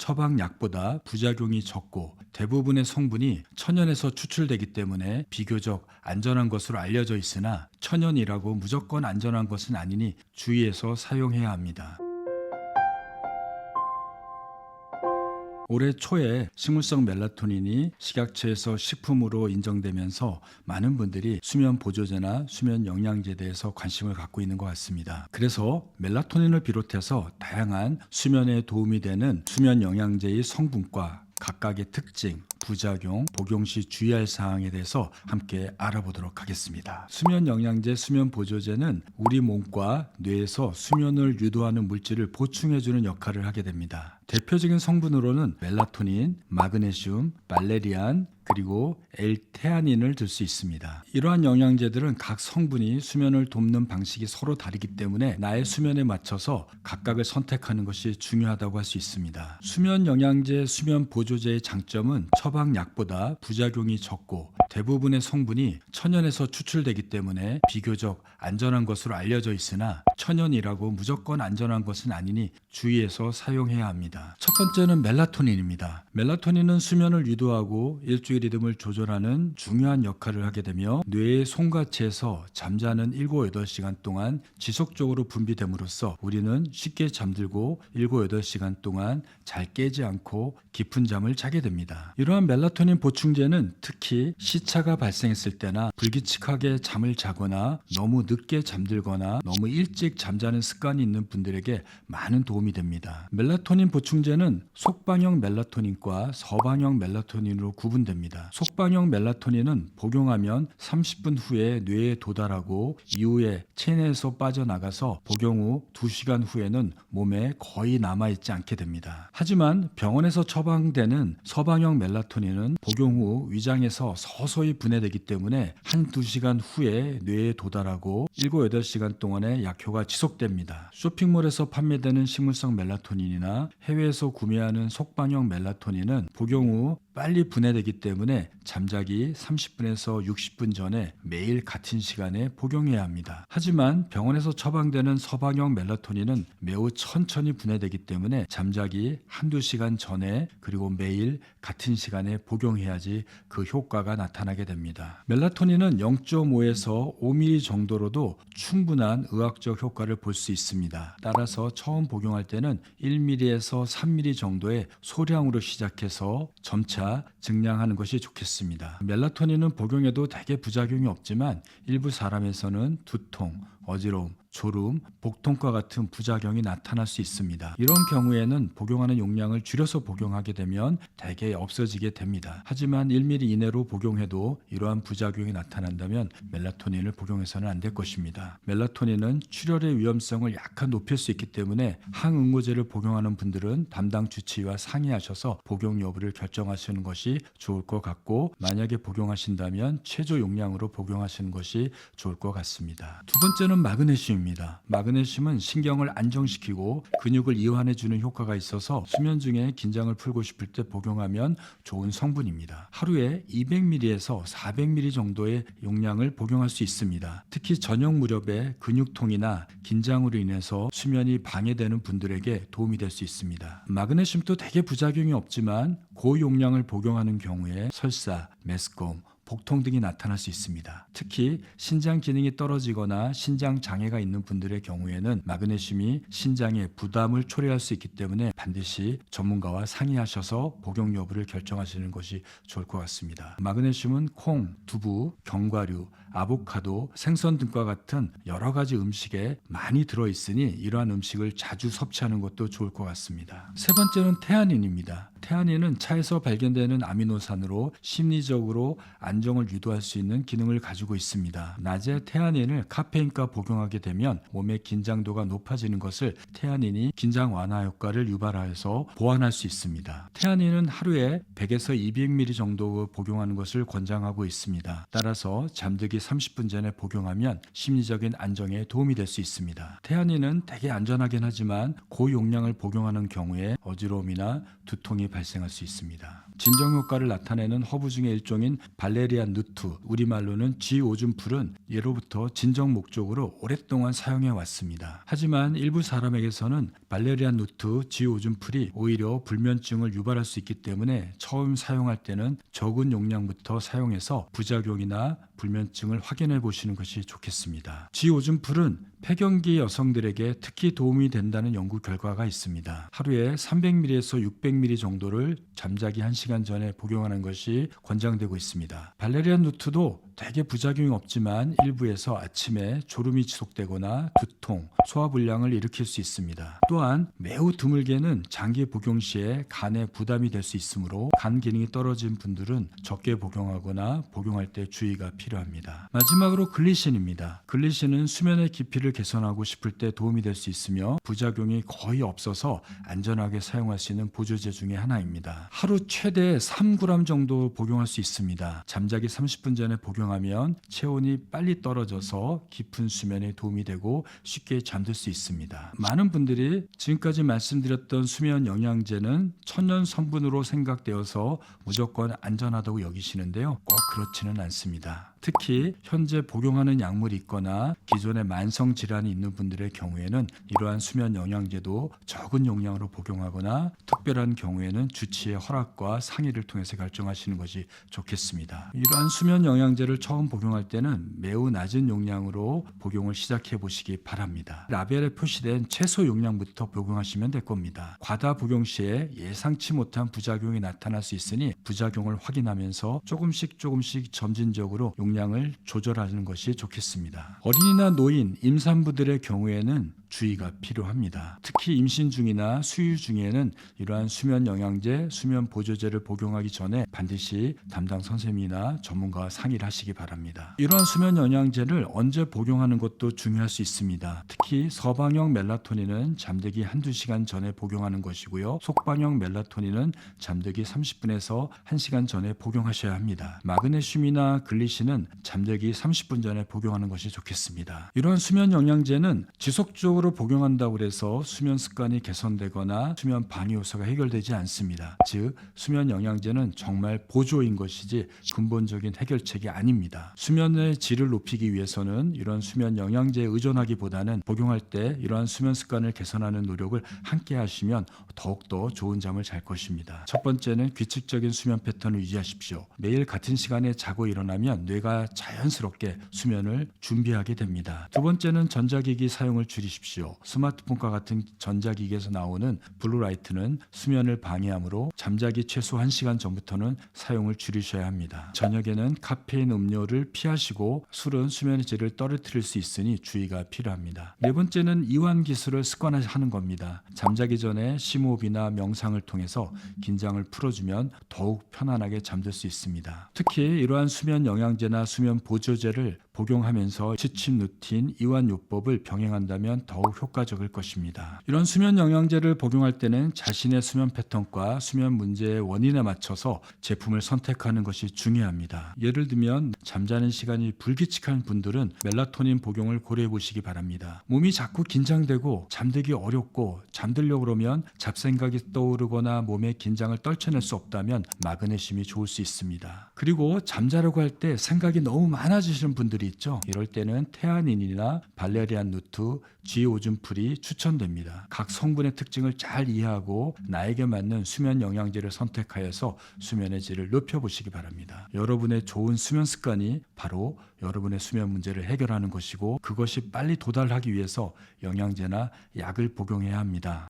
처방약보다 부작용이 적고 대부분의 성분이 천연에서 추출되기 때문에 비교적 안전한 것으로 알려져 있으나 천연이라고 무조건 안전한 것은 아니니 주의해서 사용해야 합니다. 올해 초에 식물성 멜라토닌이 식약처에서 식품으로 인정되면서 많은 분들이 수면 보조제나 수면 영양제에 대해서 관심을 갖고 있는 것 같습니다. 그래서 멜라토닌을 비롯해서 다양한 수면에 도움이 되는 수면 영양제의 성분과 각각의 특징, 부작용, 복용 시 주의할 사항에 대해서 함께 알아보도록 하겠습니다. 수면 영양제, 수면 보조제는 우리 몸과 뇌에서 수면을 유도하는 물질을 보충해주는 역할을 하게 됩니다. 대표적인 성분으로는 멜라토닌, 마그네슘, 발레리안, 그리고 L테아닌을 들 수 있습니다. 이러한 영양제들은 각 성분이 수면을 돕는 방식이 서로 다르기 때문에 나의 수면에 맞춰서 각각을 선택하는 것이 중요하다고 할 수 있습니다. 수면 영양제, 수면 보조제의 장점은 처방약보다 부작용이 적고 대부분의 성분이 천연에서 추출되기 때문에 비교적 안전한 것으로 알려져 있으나 천연이라고 무조건 안전한 것은 아니니 주의해서 사용해야 합니다. 첫 번째는 멜라토닌입니다. 멜라토닌은 수면을 유도하고 일주일 리듬을 조절하는 중요한 역할을 하게 되며 뇌의 송가체에서 잠자는 7, 8시간 동안 지속적으로 분비됨으로써 우리는 쉽게 잠들고 7, 8시간 동안 잘 깨지 않고 깊은 잠을 자게 됩니다. 이러한 멜라토닌 보충제는 특히 시차가 발생했을 때나 불규칙하게 잠을 자거나 너무 늦게 잠들거나 너무 일찍 잠자는 습관이 있는 분들에게 많은 도움이 됩니다. 멜라토닌 보충제는 속방형 멜라토닌과 서방형 멜라토닌으로 구분됩니다. 속방형 멜라토닌은 복용하면 30분 후에 뇌에 도달하고 이후에 체내에서 빠져나가서 복용 후 2시간 후에는 몸에 거의 남아있지 않게 됩니다. 하지만 병원에서 처방되는 서방형 멜라토닌은 복용 후 위장에서 서서히 분해되기 때문에 1-2시간 후에 뇌에 도달하고 7, 8시간 동안의 약효가 지속됩니다. 쇼핑몰에서 판매되는 식물성 멜라토닌이나 해외에서 구매하는 속방형 멜라토닌은 복용 후 빨리 분해되기 때문에 잠자기 30분에서 60분 전에 매일 같은 시간에 복용해야 합니다. 하지만 병원에서 처방되는 서방형 멜라토닌은 매우 천천히 분해되기 때문에 잠자기 1-2시간 전에 그리고 매일 같은 시간에 복용해야지 그 효과가 나타나게 됩니다. 멜라토닌은 0.5에서 5ml 정도로도 충분한 의학적 효과를 볼 수 있습니다. 따라서 처음 복용할 때는 1ml에서 3ml 정도의 소량으로 시작해서 점차 증량하는 것이 좋겠습니다. 멜라토닌은 복용해도 대개 부작용이 없지만 일부 사람에서는 두통, 어지러움, 졸음, 복통과 같은 부작용이 나타날 수 있습니다. 이런 경우에는 복용하는 용량을 줄여서 복용하게 되면 대개 없어지게 됩니다. 하지만 1ml 이내로 복용해도 이러한 부작용이 나타난다면 멜라토닌을 복용해서는 안 될 것입니다. 멜라토닌은 출혈의 위험성을 약간 높일 수 있기 때문에 항응고제를 복용하는 분들은 담당 주치의와 상의하셔서 복용 여부를 결정하시는 것이 좋을 것 같고 만약에 복용하신다면 최저 용량으로 복용하시는 것이 좋을 것 같습니다. 두 번째는 마그네슘입니다. 마그네슘은 신경을 안정시키고 근육을 이완해주는 효과가 있어서 수면 중에 긴장을 풀고 싶을 때 복용하면 좋은 성분입니다. 하루에 200ml에서 400ml 정도의 용량을 복용할 수 있습니다. 특히 저녁 무렵에 근육통이나 긴장으로 인해서 수면이 방해되는 분들에게 도움이 될 수 있습니다. 마그네슘도 대개 부작용이 없지만 고용량을 복용하는 경우에 설사, 메스꺼움, 복통 등이 나타날 수 있습니다. 특히 신장 기능이 떨어지거나 신장 장애가 있는 분들의 경우에는 마그네슘이 신장에 부담을 초래할 수 있기 때문에 반드시 전문가와 상의하셔서 복용 여부를 결정하시는 것이 좋을 것 같습니다. 마그네슘은 콩, 두부, 견과류, 아보카도, 생선 등과 같은 여러 가지 음식에 많이 들어있으니 이러한 음식을 자주 섭취하는 것도 좋을 것 같습니다. 세 번째는 테아닌입니다. 테아닌은 차에서 발견되는 아미노산으로 심리적으로 안정을 유도할 수 있는 기능을 가지고 있습니다. 낮에 테아닌을 카페인과 복용하게 되면 몸의 긴장도가 높아지는 것을 테아닌이 긴장 완화 효과를 유발하여서 보완할 수 있습니다. 테아닌은 하루에 100에서 200ml 정도 복용하는 것을 권장하고 있습니다. 따라서 잠들기 30분 전에 복용하면 심리적인 안정에 도움이 될 수 있습니다. 테아닌은 되게 안전하긴 하지만 고용량을 복용하는 경우에 어지러움이나 두통이 발생합니다. 발생할 수 있습니다. 진정 효과를 나타내는 허브 중의 일종인 발레리안 누트, 우리말로는 쥐오줌풀은 예로부터 진정 목적으로 오랫동안 사용해 왔습니다. 하지만 일부 사람에게서는 발레리안 누트, 쥐오줌풀이 오히려 불면증을 유발할 수 있기 때문에 처음 사용할 때는 적은 용량부터 사용해서 부작용이나 불면증을 확인해 보시는 것이 좋겠습니다. 쥐오줌풀은 폐경기 여성들에게 특히 도움이 된다는 연구 결과가 있습니다. 하루에 300ml에서 600ml 정도를 잠자기 1시간 전에 복용하는 것이 권장되고 있습니다. 발레리안 누트도 대개 부작용이 없지만 일부에서 아침에 졸음이 지속되거나 두통, 소화불량을 일으킬 수 있습니다. 또한 매우 드물게는 장기 복용 시에 간에 부담이 될 수 있으므로 간 기능이 떨어진 분들은 적게 복용하거나 복용할 때 주의가 필요합니다. 마지막으로 글리신입니다. 글리신은 수면의 깊이를 개선하고 싶을 때 도움이 될 수 있으며 부작용이 거의 없어서 안전하게 사용할 수 있는 보조제 중에 하나입니다. 하루 최대 3g 정도 복용할 수 있습니다. 잠자기 30분 전에 복용하면 체온이 빨리 떨어져서 깊은 수면에 도움이 되고 쉽게 잠들 수 있습니다. 많은 분들이 지금까지 말씀드렸던 수면 영양제는 천연 성분으로 생각되어서 무조건 안전하다고 여기시는데요. 꼭 그렇지는 않습니다. 특히 현재 복용하는 약물이 있거나 기존에 만성 질환이 있는 분들의 경우에는 이러한 수면 영양제도 적은 용량으로 복용하거나 특별한 경우에는 주치의 허락과 상의를 통해서 결정하시는 것이 좋겠습니다. 이러한 수면 영양제를 처음 복용할 때는 매우 낮은 용량으로 복용을 시작해 보시기 바랍니다. 라벨에 표시된 최소 용량부터 복용하시면 될 겁니다. 과다 복용 시에 예상치 못한 부작용이 나타날 수 있으니 부작용을 확인하면서 조금씩 점진적으로 용량을 조절하는 것이 좋겠습니다. 어린이나 노인, 임산부들의 경우에는 주의가 필요합니다. 특히 임신 중이나 수유 중에는 이러한 수면 영양제, 수면 보조제를 복용하기 전에 반드시 담당 선생님이나 전문가와 상의를 하시기 바랍니다. 이러한 수면 영양제를 언제 복용하는 것도 중요할 수 있습니다. 특히 서방형 멜라토닌은 잠들기 한두 시간 전에 복용하는 것이고요. 속방형 멜라토닌은 잠들기 30분에서 1시간 전에 복용하셔야 합니다. 마그네슘이나 글리신은 잠들기 30분 전에 복용하는 것이 좋겠습니다. 이러한 수면 영양제는 지속적으로 복용한다고 해서 수면 습관이 개선되거나 수면 방해 요소가 해결되지 않습니다. 즉 수면 영양제는 정말 보조인 것이지 근본적인 해결책이 아닙니다. 수면의 질을 높이기 위해서는 이런 수면 영양제에 의존하기보다는 복용할 때 이러한 수면 습관을 개선하는 노력을 함께 하시면 더욱더 좋은 잠을 잘 것입니다. 첫 번째는 규칙적인 수면 패턴을 유지하십시오. 매일 같은 시간에 자고 일어나면 뇌가 자연스럽게 수면을 준비하게 됩니다. 두 번째는 전자기기 사용을 줄이십시오. 스마트폰과 같은 전자기기에서 나오는 블루라이트는 수면을 방해하므로 잠자기 최소 1시간 전부터는 사용을 줄이셔야 합니다. 저녁에는 카페인 음료를 피하시고 술은 수면의 질을 떨어뜨릴 수 있으니 주의가 필요합니다. 네 번째는 이완 기술을 습관화하는 겁니다. 잠자기 전에 심호흡이나 명상을 통해서 긴장을 풀어주면 더욱 편안하게 잠들 수 있습니다. 특히 이러한 수면 영양제나 수면 보조제를 복용하면서 취침 루틴, 이완 요법을 병행한다면 더욱 효과적일 것입니다. 이런 수면 영양제를 복용할 때는 자신의 수면 패턴과 수면 문제의 원인에 맞춰서 제품을 선택하는 것이 중요합니다. 예를 들면 잠자는 시간이 불규칙한 분들은 멜라토닌 복용을 고려해 보시기 바랍니다. 몸이 자꾸 긴장되고 잠들기 어렵고 잠들려고 그러면 잡생각이 떠오르거나 몸의 긴장을 떨쳐낼 수 없다면 마그네슘이 좋을 수 있습니다. 그리고 잠자려고 할 때 생각이 너무 많아지시는 분들이 있죠. 이럴 때는 테아닌이나 발레리안 누트, 쥐오줌풀이 추천됩니다. 각 성분의 특징을 잘 이해하고 나에게 맞는 수면 영양제를 선택하여서 수면의 질을 높여보시기 바랍니다. 여러분의 좋은 수면 습관이 바로 여러분의 수면 문제를 해결하는 것이고 그것이 빨리 도달하기 위해서 영양제나 약을 복용해야 합니다.